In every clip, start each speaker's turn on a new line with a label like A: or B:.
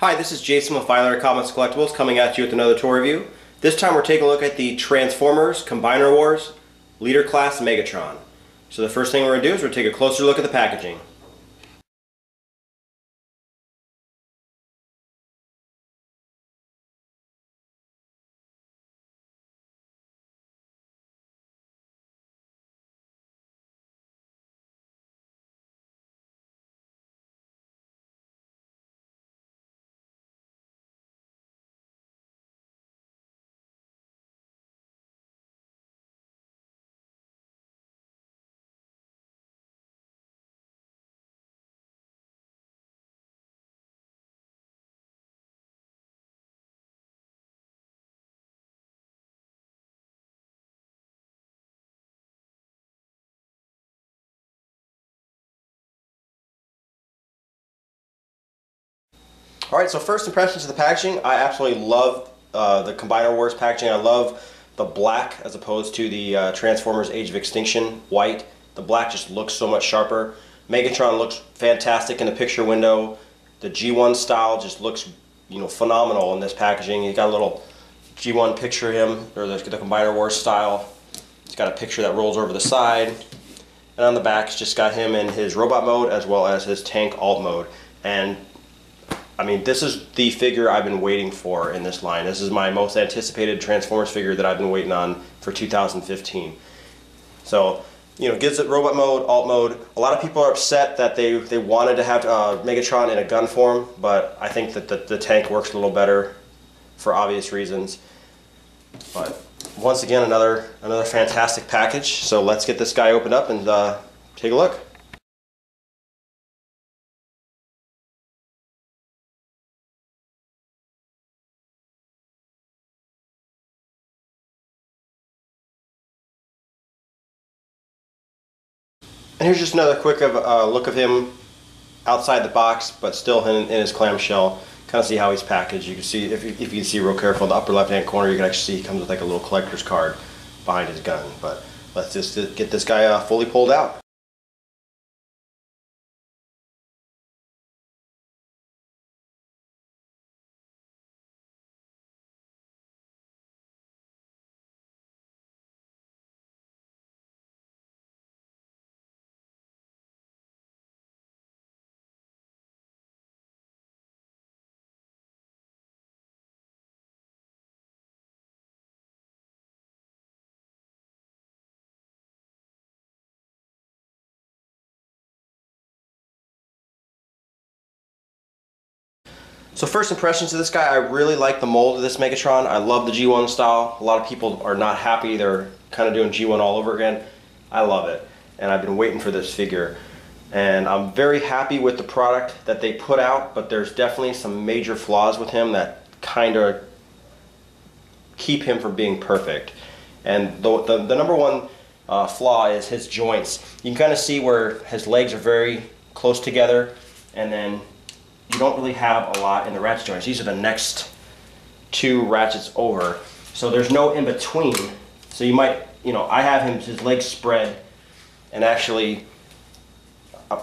A: Hi, this is Jason with Filer Comics Collectibles coming at you with another toy review. This time we're taking a look at the Transformers Combiner Wars Leader Class Megatron. So the first thing we're going to do is we're going to take a closer look at the packaging. Alright, so first impressions of the packaging. I absolutely love the Combiner Wars packaging. I love the black as opposed to the Transformers Age of Extinction white. The black just looks so much sharper. Megatron looks fantastic in the picture window. The G1 style just looks, phenomenal in this packaging. You got a little G1 picture of him, or the Combiner Wars style. It's got a picture that rolls over the side. And on the back, it's just got him in his robot mode as well as his tank alt mode. And I mean, this is the figure I've been waiting for in this line. This is my most anticipated Transformers figure that I've been waiting on for 2015. So, gives it robot mode, alt mode. A lot of people are upset that they wanted to have Megatron in a gun form, but I think that the tank works a little better for obvious reasons. But once again, another fantastic package. So let's get this guy opened up and take a look. And here's just another quick look of him outside the box, but still in his clamshell. Kind of see how he's packaged. You can see, if you can see real careful in the upper left-hand corner, you can actually see he comes with like a little collector's card behind his gun. But let's just get this guy fully pulled out. So first impressions of this guy, I really like the mold of this Megatron. I love the G1 style. A lot of people are not happy. They're kind of doing G1 all over again. I love it, and I've been waiting for this figure. And I'm very happy with the product that they put out, but there's definitely some major flaws with him that kind of keep him from being perfect. And the number one flaw is his joints. You can kind of see where his legs are very close together, and then you don't really have a lot in the ratchet joints. These are the next two ratchets over. So there's no in between. So you might, I have his legs spread and actually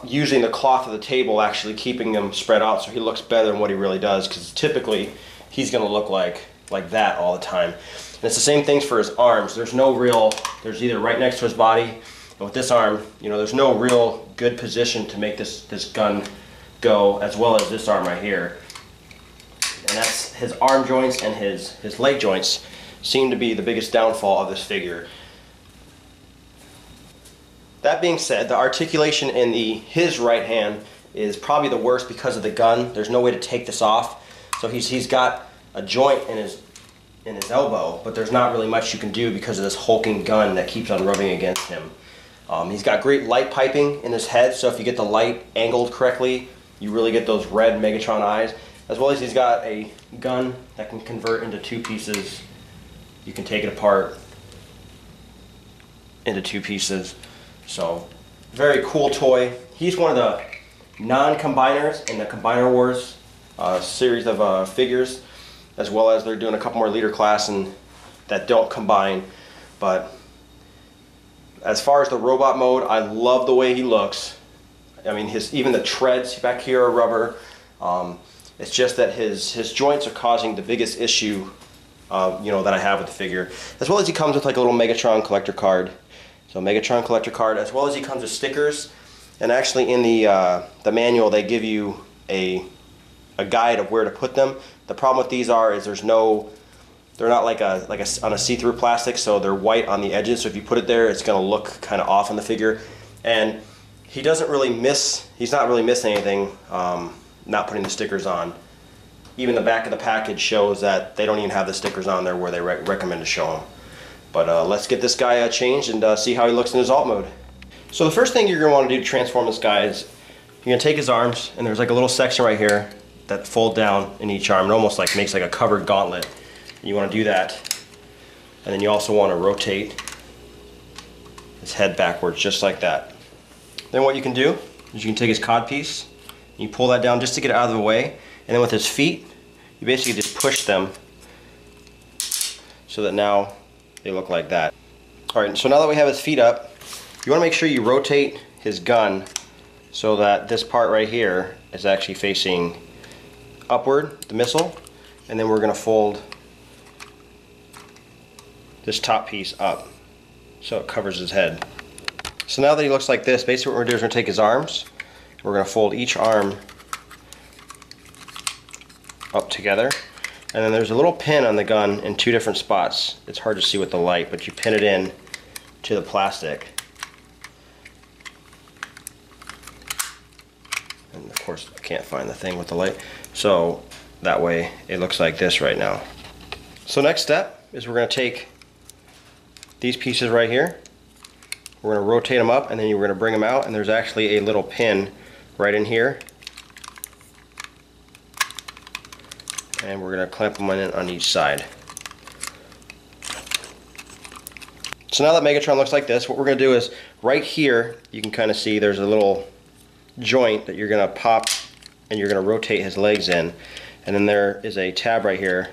A: using the cloth of the table, actually keeping them spread out so he looks better than what he really does, because typically he's going to look like that all the time. And it's the same things for his arms. There's either right next to his body, and with this arm, there's no real good position to make this gun go, as well as this arm right here. And that's his arm joints, and his leg joints seem to be the biggest downfall of this figure. That being said, the articulation in his right hand is probably the worst because of the gun. There's no way to take this off. So he's got a joint in his elbow, but there's not really much you can do because of this hulking gun that keeps on rubbing against him. He's got great light piping in his head, so if you get the light angled correctly, you really get those red Megatron eyes, as well as he's got a gun that can convert into two pieces. You can take it apart into two pieces. So, very cool toy. He's one of the non-combiners in the Combiner Wars series of figures, as well as they're doing a couple more leader class that don't combine. But as far as the robot mode, I love the way he looks. I mean, even the treads back here are rubber. It's just that his joints are causing the biggest issue, that I have with the figure. As well as he comes with like a little Megatron collector card. So Megatron collector card, as well as he comes with stickers. And actually in the manual they give you a guide of where to put them. The problem with these is they're not like on a see-through plastic, so they're white on the edges. So if you put it there, it's going to look kind of off on the figure. And he's not really missing anything, not putting the stickers on. Even the back of the package shows that they don't even have the stickers on there where they recommend to show them. But let's get this guy changed and see how he looks in his alt mode. So the first thing you're going to want to do to transform this guy is you're going to take his arms, and there's like a little section right here that fold down in each arm. It almost like makes like a covered gauntlet. You want to do that, and then you also want to rotate his head backwards just like that. Then what you can do is you can take his codpiece, and you pull that down just to get it out of the way, and then with his feet you basically just push them so that now they look like that. Alright, so now that we have his feet up, you want to make sure you rotate his gun so that this part right here is actually facing upward, the missile, and then we're going to fold this top piece up so it covers his head. So now that he looks like this, basically what we're going to do is we're going to take his arms, we're going to fold each arm up together, and then there's a little pin on the gun in two different spots. It's hard to see with the light, but you pin it in to the plastic. And of course I can't find the thing with the light, so that way it looks like this right now. So next step is we're going to take these pieces right here, we're going to rotate them up, and then we're going to bring them out, and there's actually a little pin right in here, and we're going to clamp them in on each side. So now that Megatron looks like this, what we're going to do is right here you can kind of see there's a little joint that you're going to pop, and you're going to rotate his legs in, and then there is a tab right here.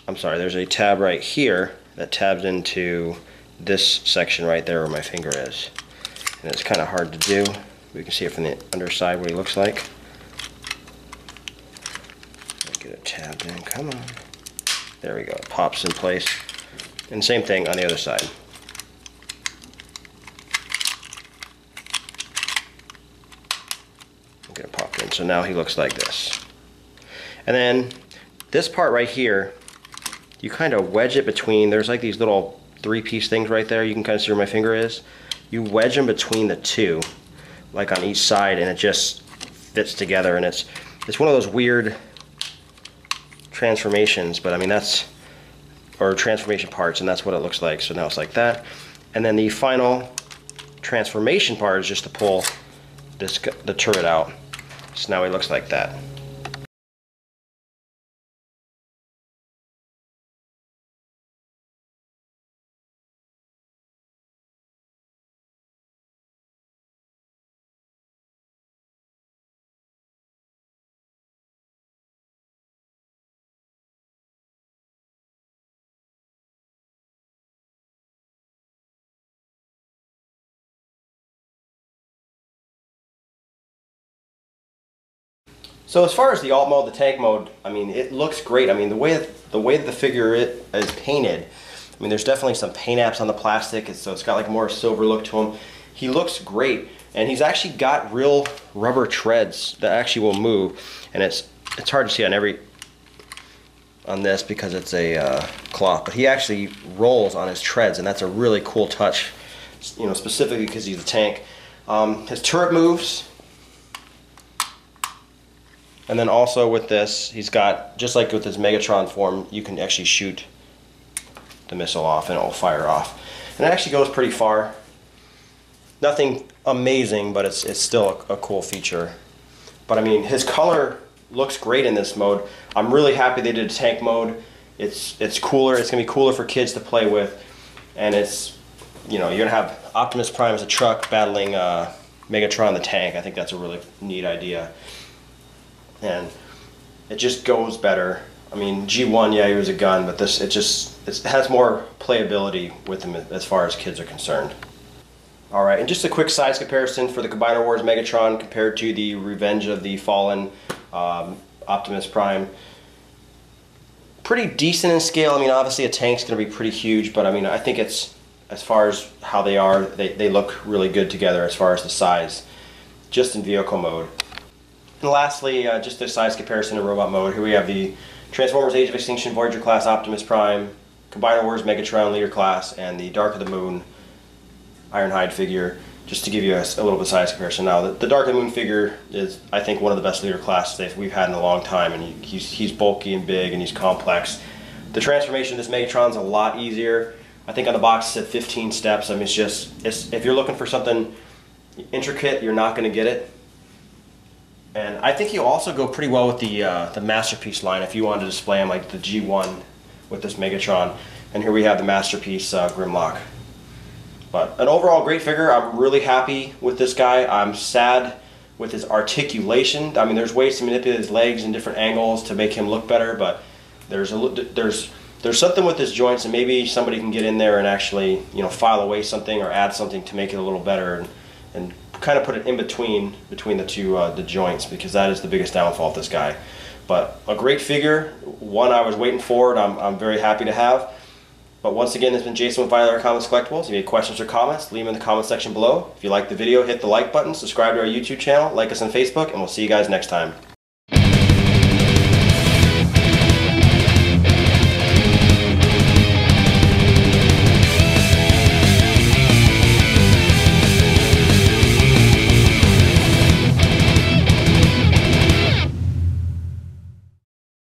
A: There's a tab right here that tabs into this section right there where my finger is. And it's kind of hard to do. We can see it from the underside what he looks like. Get it tabbed in, come on. There we go, it pops in place. And same thing on the other side. Get it popped in, so now he looks like this. And then this part right here, you kind of wedge it between, there's like these little 3-piece things right there, you can kind of see where my finger is. You wedge them between the two, like on each side, and it just fits together, and it's one of those weird transformations, but I mean or transformation parts, and that's what it looks like. So now it's like that, and then the final transformation part is just to pull the turret out. So now he looks like that. So as far as the alt mode, the tank mode, I mean, it looks great. I mean, the way that the figure is painted, I mean, there's definitely some paint apps on the plastic, so it's got like more silver look to him. He looks great, and he's actually got real rubber treads that actually will move, and it's hard to see on this because it's a cloth, but he actually rolls on his treads, and that's a really cool touch, specifically because he's a tank. His turret moves. And then also with this, he's got, just like with his Megatron form, you can actually shoot the missile off and it will fire off. And it actually goes pretty far. Nothing amazing, but it's still a cool feature. But I mean, his color looks great in this mode. I'm really happy they did a tank mode. It's cooler, it's gonna be cooler for kids to play with. And it's, you're gonna have Optimus Prime as a truck battling Megatron the tank. I think that's a really neat idea. And it just goes better. I mean, G1, yeah, he was a gun, but this, it has more playability with him as far as kids are concerned. Alright, and just a quick size comparison for the Combiner Wars Megatron compared to the Revenge of the Fallen Optimus Prime. Pretty decent in scale. I mean, obviously a tank's going to be pretty huge, but I mean, I think it's, as far as how they are, they look really good together as far as the size, just in vehicle mode. And lastly, just a size comparison in robot mode. Here we have the Transformers Age of Extinction Voyager class Optimus Prime, Combiner Wars Megatron Leader class, and the Dark of the Moon Ironhide figure, just to give you a little bit of size comparison. Now, the Dark of the Moon figure is, I think, one of the best leader classes we've had in a long time, and he's bulky and big, and he's complex. The transformation of this Megatron's a lot easier. I think on the box it said 15 steps. I mean, if you're looking for something intricate, you're not going to get it. And I think he'll also go pretty well with the Masterpiece line if you wanted to display him like the G1 with this Megatron. And here we have the Masterpiece Grimlock. But an overall great figure. I'm really happy with this guy. I'm sad with his articulation. I mean, there's ways to manipulate his legs in different angles to make him look better, but there's something with his joints, and maybe somebody can get in there and actually, you know, file away something or add something to make it a little better, and kind of put it in between the two the joints, because that is the biggest downfall of this guy. But a great figure, one I was waiting for, and I'm very happy to have. But once again, this has been Jason with Violent Comics Collectibles. If you have any questions or comments, leave them in the comment section below. If you like the video, hit the like button, subscribe to our YouTube channel, like us on Facebook, and we'll see you guys next time.